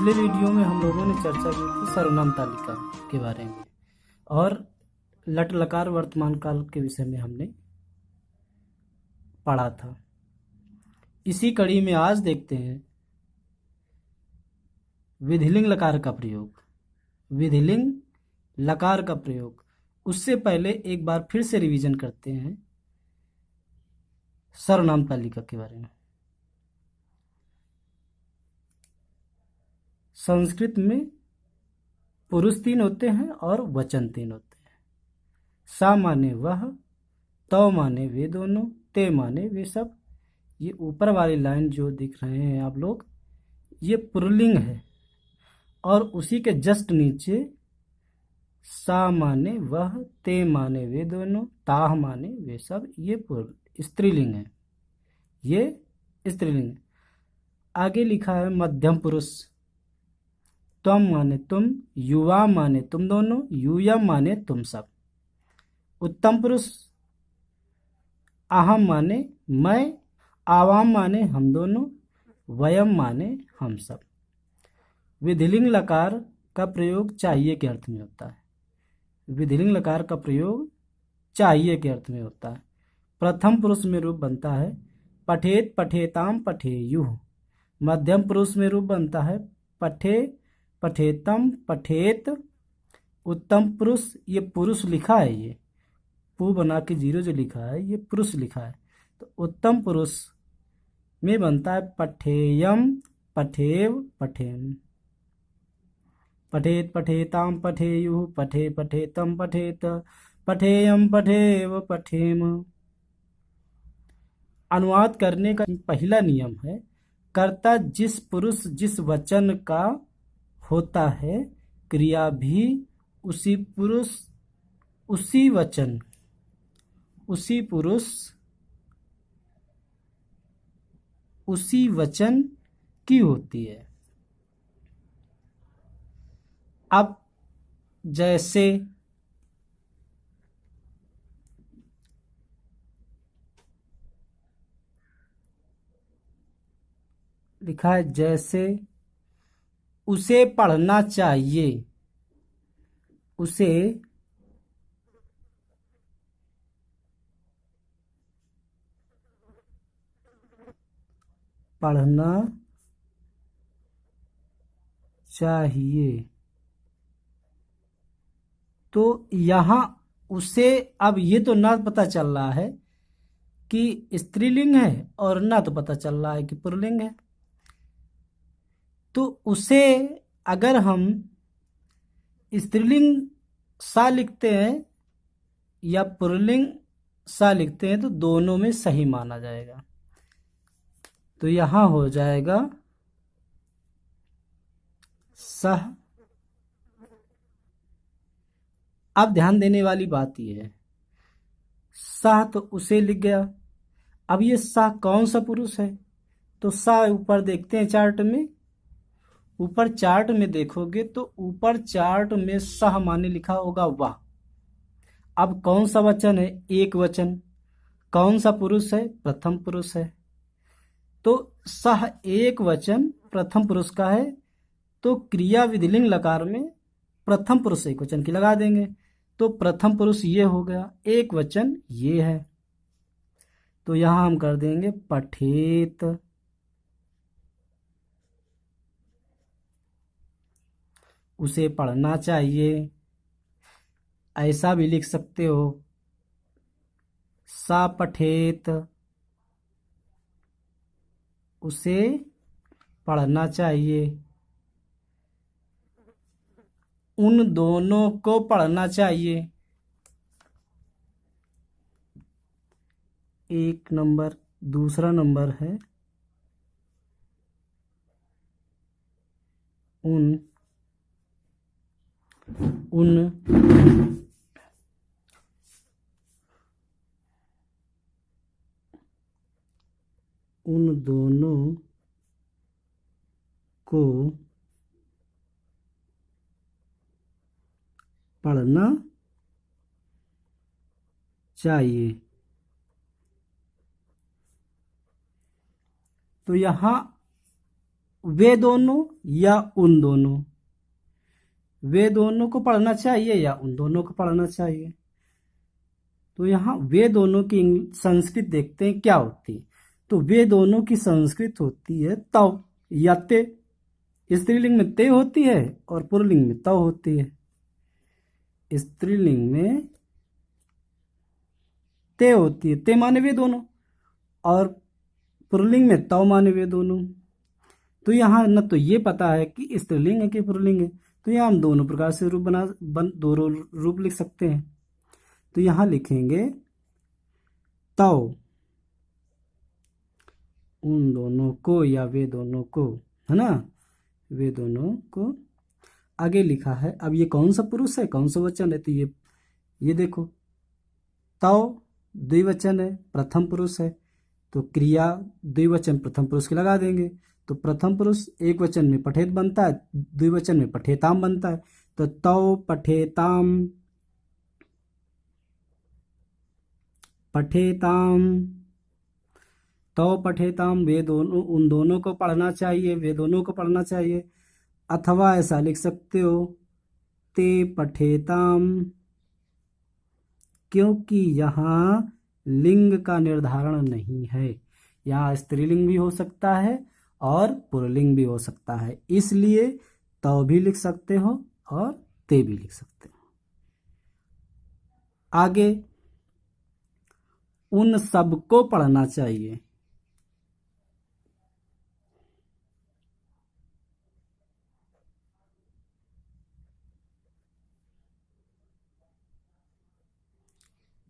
पिछले वीडियो में हम लोगों ने चर्चा की थी सर्वनाम तालिका के बारे में और लट लकार वर्तमान काल के विषय में हमने पढ़ा था। इसी कड़ी में आज देखते हैं विधिलिंग लकार का प्रयोग। विधिलिंग लकार का प्रयोग, उससे पहले एक बार फिर से रिवीजन करते हैं सर्वनाम तालिका के बारे में। संस्कृत में पुरुष 3 होते हैं और वचन 3 होते हैं। सा माने वह, तव माने वे दोनों, ते माने वे सब। ये ऊपर वाली लाइन जो दिख रहे हैं आप लोग, ये पुल्लिंग है और उसी के जस्ट नीचे सा माने वह, ते माने वे दोनों, ताह माने वे सब, ये स्त्रीलिंग है। ये स्त्रीलिंग है। आगे लिखा है मध्यम पुरुष। त्वम माने तुम, युवा माने तुम दोनों, यूयम माने तुम सब। उत्तम पुरुष अहम माने मैं, आवाम माने हम दोनों, वयम माने हम सब। विधिलिंग लकार का प्रयोग चाहिए के अर्थ में होता है। विधिलिंग लकार का प्रयोग चाहिए के अर्थ में होता है। प्रथम पुरुष में रूप बनता है पठेत, पठेताम, पठेयुः। मध्यम पुरुष में रूप बनता है पठे, पठेतम, पठेत। उत्तम पुरुष, ये पुरुष लिखा है, ये पू बना के 0 जो लिखा है ये पुरुष लिखा है, तो उत्तम पुरुष में बनता है पठेयम, पठेव, पठेम। पठेत, पठेताम, पठेयुः, पठे, पठेतम, पठेत, पठेयम, पठेव, पठेम। अनुवाद करने का पहला नियम है कर्ता जिस पुरुष जिस वचन का होता है, क्रिया भी उसी पुरुष, उसी वचन, उसी पुरुष, उसी वचन की होती है। अब जैसे लिखा है, जैसे उसे पढ़ना चाहिए, उसे पढ़ना चाहिए। तो यहाँ उसे, अब ये तो ना पता चल रहा है कि स्त्रीलिंग है और ना तो पता चल रहा है कि पुल्लिंग है। तो उसे अगर हम स्त्रीलिंग सा लिखते हैं या पुल्लिंग सा लिखते हैं तो दोनों में सही माना जाएगा। तो यहां हो जाएगा सह। अब ध्यान देने वाली बात यह है, सह तो उसे लिख गया। अब ये सह कौन सा पुरुष है? तो सह ऊपर देखते हैं चार्ट में, ऊपर चार्ट में देखोगे तो ऊपर चार्ट में सह माने लिखा होगा वह। अब कौन सा वचन है? एक वचन। कौन सा पुरुष है? प्रथम पुरुष है। तो सह एक वचन प्रथम पुरुष का है, तो क्रिया विधिलिंग लकार में प्रथम पुरुष एक वचन की लगा देंगे, तो प्रथम पुरुष ये हो गया, एक वचन ये है। तो यहां हम कर देंगे पठेत। उसे पढ़ना चाहिए, ऐसा भी लिख सकते हो, सा पठेत, उसे पढ़ना चाहिए, उन दोनों को पढ़ना चाहिए। एक नंबर। दूसरा नंबर है उन दोनों को पढ़ना चाहिए। तो यहां वे दोनों या उन दोनों, वे दोनों को पढ़ना चाहिए या उन दोनों को पढ़ना चाहिए। तो यहाँ वे दोनों की संस्कृत देखते हैं क्या होती है। तो वे दोनों की संस्कृत होती है तव या ते। स्त्रीलिंग में ते होती है और पुल्लिंग में तव होती है। स्त्रीलिंग में ते होती है, ते माने वे दोनों, और पुल्लिंग में तव माने वे दोनों। तो यहाँ न तो ये पता है कि स्त्रीलिंग है कि पुल्लिंग है, तो यहाँ हम दोनों प्रकार से रूप दो रूप लिख सकते हैं। तो यहाँ लिखेंगे तव उन दोनों को या वे दोनों को, है ना, वे दोनों को। आगे लिखा है, अब ये कौन सा पुरुष है कौन सा वचन है, तो ये देखो तव द्विवचन है, प्रथम पुरुष है, तो क्रिया द्विवचन प्रथम पुरुष के लगा देंगे। तो प्रथम पुरुष एक वचन में पठेत बनता है, द्विवचन में पठेताम बनता है। तो तव पठेताम, पठेताम, तव पठेताम, वे दोनों उन दोनों को पढ़ना चाहिए, वे दोनों को पढ़ना चाहिए। अथवा ऐसा लिख सकते हो ते पठेताम, क्योंकि यहाँ लिंग का निर्धारण नहीं है। यहाँ स्त्रीलिंग भी हो सकता है और पुल्लिंग भी हो सकता है, इसलिए तव भी लिख सकते हो और ते भी लिख सकते हो। आगे उन सबको पढ़ना चाहिए।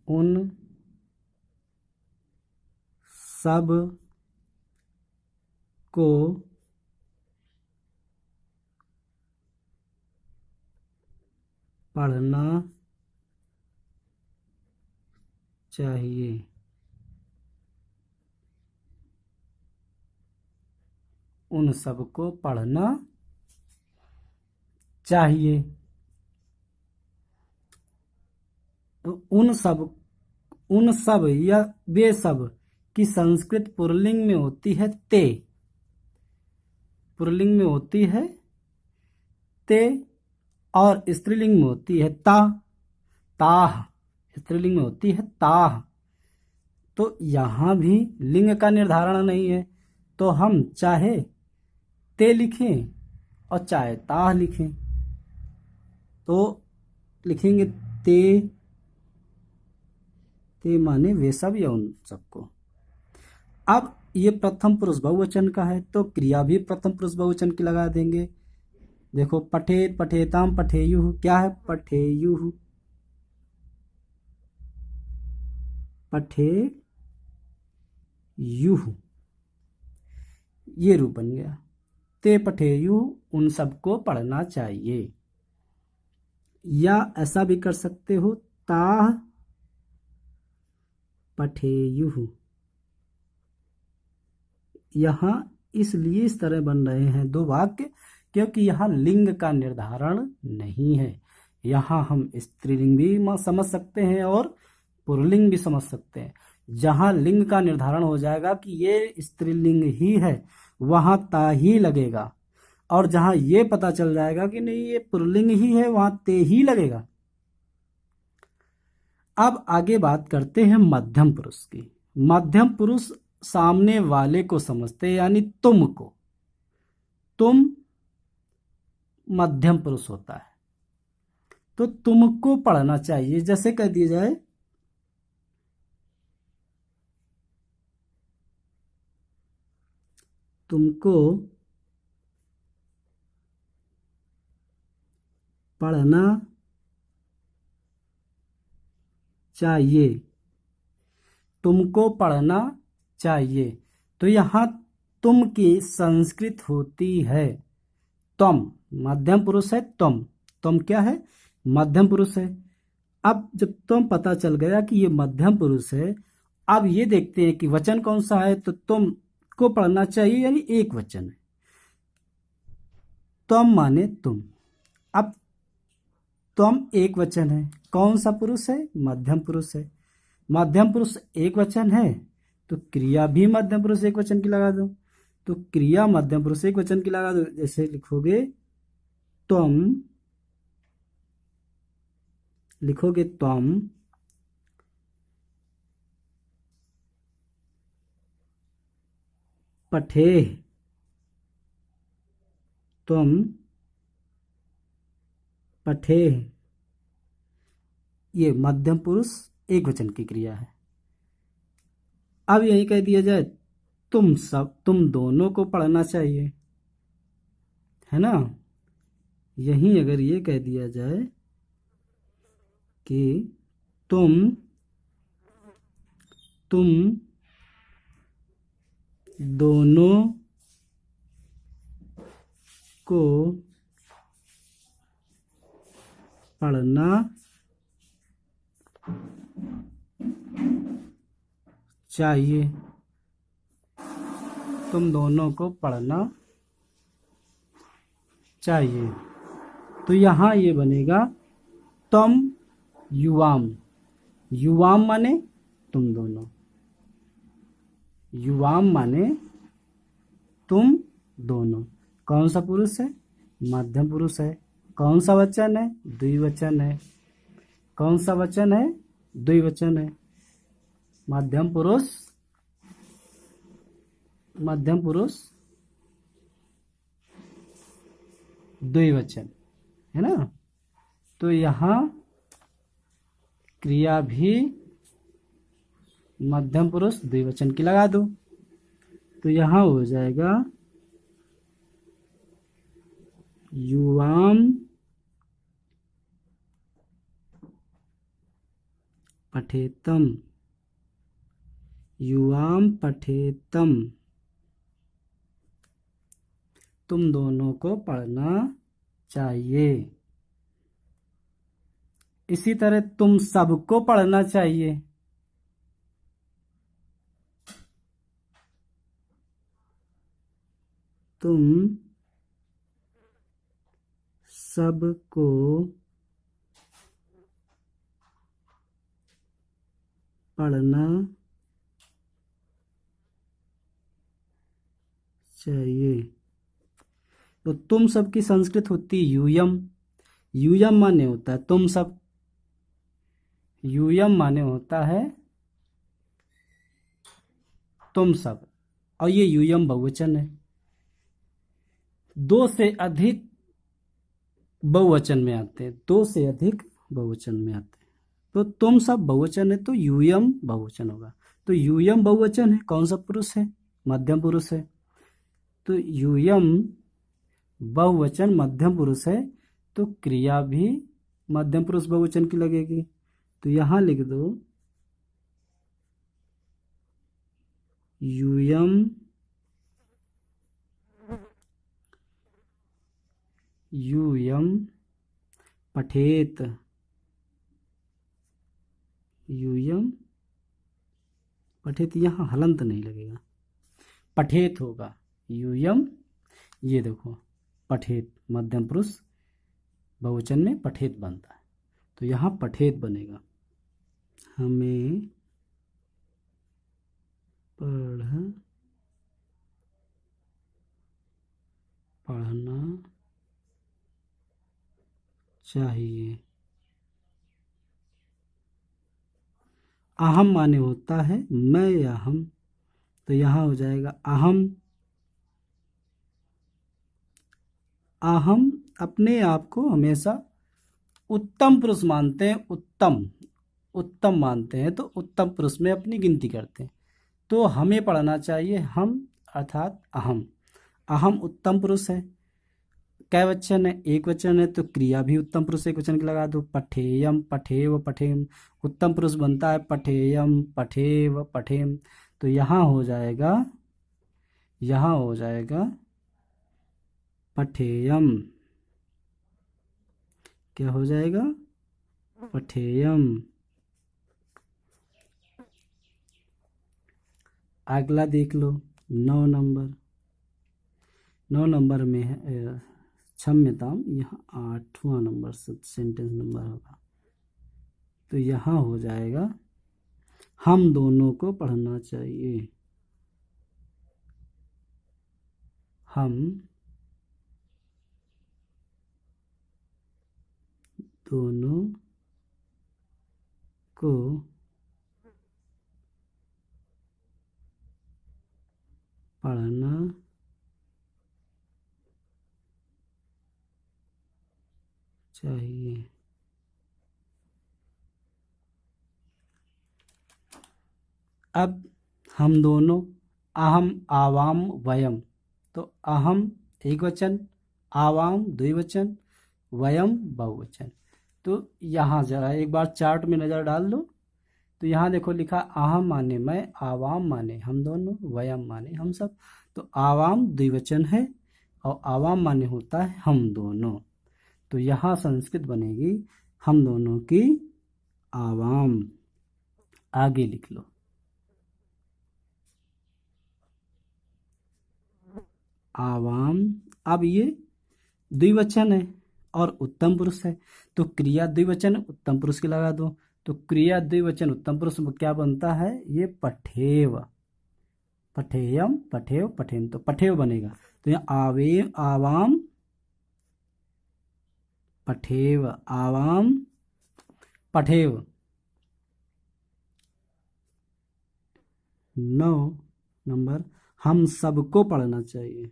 उन सब को पढ़ना चाहिए। उन सबको पढ़ना चाहिए। तो उन सब या वे सब की संस्कृत पुल्लिंग में होती है ते, पुल्लिंग में होती है ते, और स्त्रीलिंग में होती है ता, ताह, स्त्रीलिंग में होती है ताह। तो यहाँ भी लिंग का निर्धारण नहीं है, तो हम चाहे ते लिखें और चाहे ताह लिखें। तो लिखेंगे ते, ते माने वे सब या उन सबको। अब ये प्रथम पुरुष बहुवचन का है, तो क्रिया भी प्रथम पुरुष बहुवचन की लगा देंगे। देखो पठेत, पठेताम, पठेयुः, क्या है पठेयुः, पठेयुः, ये रूप बन गया। ते पठेयुः, उन सबको पढ़ना चाहिए। या ऐसा भी कर सकते हो ताः पठेयुः। यहाँ इसलिए इस तरह बन रहे हैं दो वाक्य, क्योंकि यहाँ लिंग का निर्धारण नहीं है। यहाँ हम स्त्रीलिंग भी समझ सकते हैं और पुल्लिंग भी समझ सकते हैं। जहाँ लिंग का निर्धारण हो जाएगा कि ये स्त्रीलिंग ही है, वहाँ ता ही लगेगा, और जहाँ ये पता चल जाएगा कि नहीं ये पुल्लिंग ही है, वहाँ ते ही लगेगा। अब आगे बात करते हैं मध्यम पुरुष की। मध्यम पुरुष सामने वाले को समझते हैं, यानी तुमको, तुम मध्यम पुरुष होता है। तो तुमको पढ़ना चाहिए, जैसे कह दिया जाए तुमको पढ़ना चाहिए, तुमको पढ़ना चाहिए। तो यहाँ तुम की संस्कृत होती है तुम, मध्यम पुरुष है तुम, तुम क्या है मध्यम पुरुष है। अब जब तुम पता चल गया कि ये मध्यम पुरुष है, अब ये देखते हैं कि वचन कौन सा है। तो तुम को पढ़ना चाहिए, यानी एक वचन है, तुम माने तुम। अब तुम एक वचन है, कौन सा पुरुष है मध्यम पुरुष है। मध्यम पुरुष एक वचन है, तो क्रिया भी मध्यम पुरुष एक वचन की लगा दो। तो क्रिया मध्यम पुरुष एक वचन की लगा दो, जैसे लिखोगे तुम, लिखोगे तुम पठे, तुम पठे, ये मध्यम पुरुष एक वचन की क्रिया है। अब यही कह दिया जाए तुम दोनों को पढ़ना चाहिए, है ना। यहीं अगर ये कह दिया जाए कि तुम दोनों को पढ़ना चाहिए, तुम दोनों को पढ़ना चाहिए। तो यहाँ ये बनेगा तुम युवाम, युवाम माने तुम दोनों, युवाम माने तुम दोनों। कौन सा पुरुष है? मध्यम पुरुष है। कौन सा वचन है? द्विवचन है। कौन सा वचन है? द्विवचन है। मध्यम पुरुष, मध्यम पुरुष द्विवचन, है ना। तो यहाँ क्रिया भी मध्यम पुरुष द्विवचन की लगा दो, तो यहाँ हो जाएगा युवाम पठेतम, युवाम पठेतम, तुम दोनों को पढ़ना चाहिए। इसी तरह तुम सबको पढ़ना चाहिए, तुम सबको पढ़ना चाहिए। तो तुम सब की संस्कृत होती यूयम, यूयम माने होता है तुम सब, यूयम माने होता है तुम सब, और ये यूयम बहुवचन है। दो से अधिक बहुवचन में आते हैं, दो से अधिक बहुवचन में आते हैं। तो तुम सब बहुवचन है तो यूयम बहुवचन होगा। तो यूयम बहुवचन है, कौन सा पुरुष है? मध्यम पुरुष है। तो यूयम बहुवचन मध्यम पुरुष है, तो क्रिया भी मध्यम पुरुष बहुवचन की लगेगी। तो यहां लिख दो यूयम यूयम पठेत, यूयम पठेत, यहाँ हलंत नहीं लगेगा, पठेत होगा। यूयम, ये देखो पठेत मध्यम पुरुष बहुवचन में पठेत बनता है, तो यहाँ पठेत बनेगा। हमें पढ़ना चाहिए। अहम माने होता है मैं या हम, तो यहाँ हो जाएगा अहम। अहम अपने आप को हमेशा उत्तम पुरुष मानते हैं, उत्तम उत्तम मानते हैं, तो उत्तम पुरुष में अपनी गिनती करते हैं। तो हमें पढ़ना चाहिए, हम अर्थात अहम, अहम उत्तम पुरुष है। कै वचन है? एक वचन है, तो क्रिया भी उत्तम पुरुष एक वचन की लगा दो, पठेयम पठेव पठेम, उत्तम पुरुष बनता है पठेयम पठेव पठेम। तो यहाँ हो जाएगा, यहाँ हो जाएगा पठेयम, क्या हो जाएगा? पठेयम। अगला देख लो 9 नंबर, 9 नंबर में है क्षम्यताम, यहाँ 8वां नंबर सेंटेंस नंबर होगा। तो यहाँ हो जाएगा हम दोनों को पढ़ना चाहिए, हम दोनों को पढ़ना चाहिए। अब हम दोनों, अहम, आवाम, वयम, तो अहम एक वचन, आवाम द्विवचन, वयम बहुवचन। तो यहाँ जरा एक बार चार्ट में नज़र डाल लो, तो यहाँ देखो लिखा अहम माने मैं, आवाम माने हम दोनों, वयम माने हम सब। तो आवाम द्विवचन है और आवाम माने होता है हम दोनों। तो यहाँ संस्कृत बनेगी हम दोनों की आवाम। आगे लिख लो, आवाम। अब ये द्विवचन है और उत्तम पुरुष है, तो क्रिया द्विवचन उत्तम पुरुष की लगा दो। तो क्रिया द्विवचन उत्तम पुरुष में क्या बनता है? ये पठेव, पठेयम, पठेव, पठेन, तो पठेव बनेगा। तो यहाँ आवे, आवाम, पठेव, आवाम, पठेव। 9 नंबर, हम सबको पढ़ना चाहिए।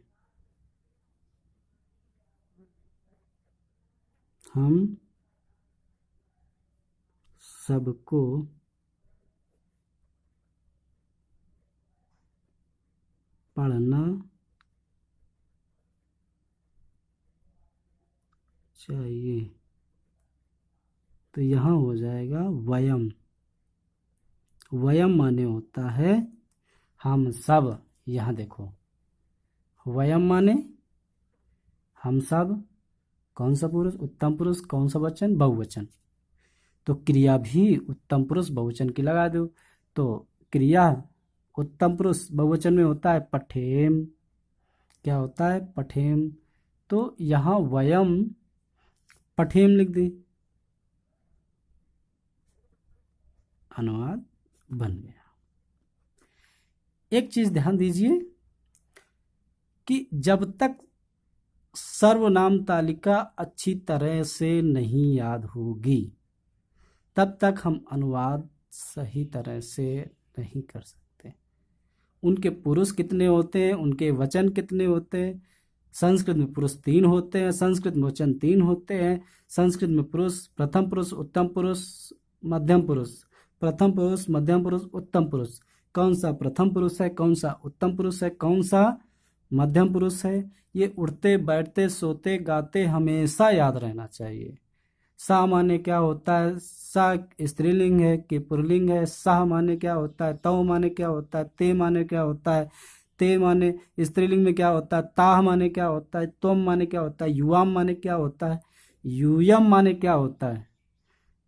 हम सबको पढ़ना चाहिए। तो यहाँ हो जाएगा वयम। वयम माने होता है हम सब। यहाँ देखो, वयम माने हम सब, कौन सा पुरुष? उत्तम पुरुष। कौन सा वचन? बहुवचन। तो क्रिया भी उत्तम पुरुष बहुवचन की लगा दो। तो क्रिया उत्तम पुरुष बहुवचन में होता है पठेम। क्या होता है? पठेम। तो यहाँ वयम पठेम लिख दी, अनुवाद बन गया। एक चीज ध्यान दीजिए कि जब तक सर्वनाम तालिका अच्छी तरह से नहीं याद होगी तब तक हम अनुवाद सही तरह से नहीं कर सकते। उनके पुरुष कितने होते हैं, उनके वचन कितने होते हैं? संस्कृत में पुरुष 3 होते हैं, संस्कृत में वचन 3 होते हैं। संस्कृत में पुरुष, प्रथम पुरुष, उत्तम पुरुष, मध्यम पुरुष। प्रथम पुरुष, मध्यम पुरुष, उत्तम पुरुष। कौन सा प्रथम पुरुष है, कौन सा उत्तम पुरुष है, कौन सा मध्यम पुरुष है, ये उठते बैठते सोते गाते हमेशा याद रहना चाहिए। सा माने क्या होता है? सा स्त्रीलिंग है कि पुल्लिंग है? साह माने क्या होता है? तव माने क्या होता है? ते माने क्या होता है? ते माने स्त्रीलिंग में क्या होता है? ताह माने क्या होता है? त्वम माने क्या होता है? युवाम माने क्या होता है? यूयम माने क्या होता है?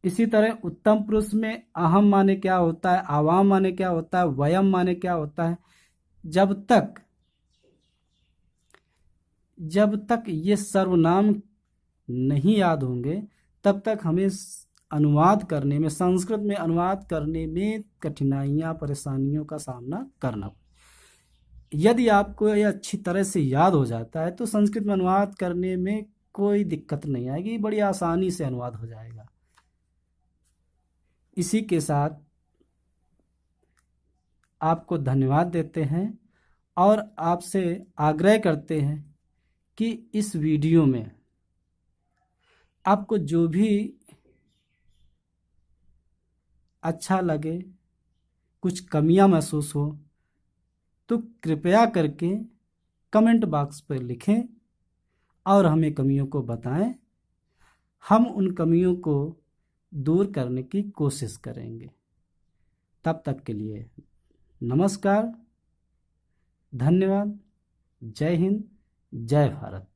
इसी तरह उत्तम पुरुष में अहम माने क्या होता है? आवाम माने क्या होता है? वयम माने क्या होता है? जब तक ये सर्वनाम नहीं याद होंगे तब तक हमें अनुवाद करने में, संस्कृत में अनुवाद करने में कठिनाइयां, परेशानियों का सामना करना। यदि आपको ये अच्छी तरह से याद हो जाता है तो संस्कृत में अनुवाद करने में कोई दिक्कत नहीं आएगी, बड़ी आसानी से अनुवाद हो जाएगा। इसी के साथ आपको धन्यवाद देते हैं और आपसे आग्रह करते हैं कि इस वीडियो में आपको जो भी अच्छा लगे, कुछ कमियां महसूस हो तो कृपया करके कमेंट बॉक्स पर लिखें और हमें कमियों को बताएं। हम उन कमियों को दूर करने की कोशिश करेंगे। तब तक के लिए नमस्कार, धन्यवाद, जय हिंद, जय भारत।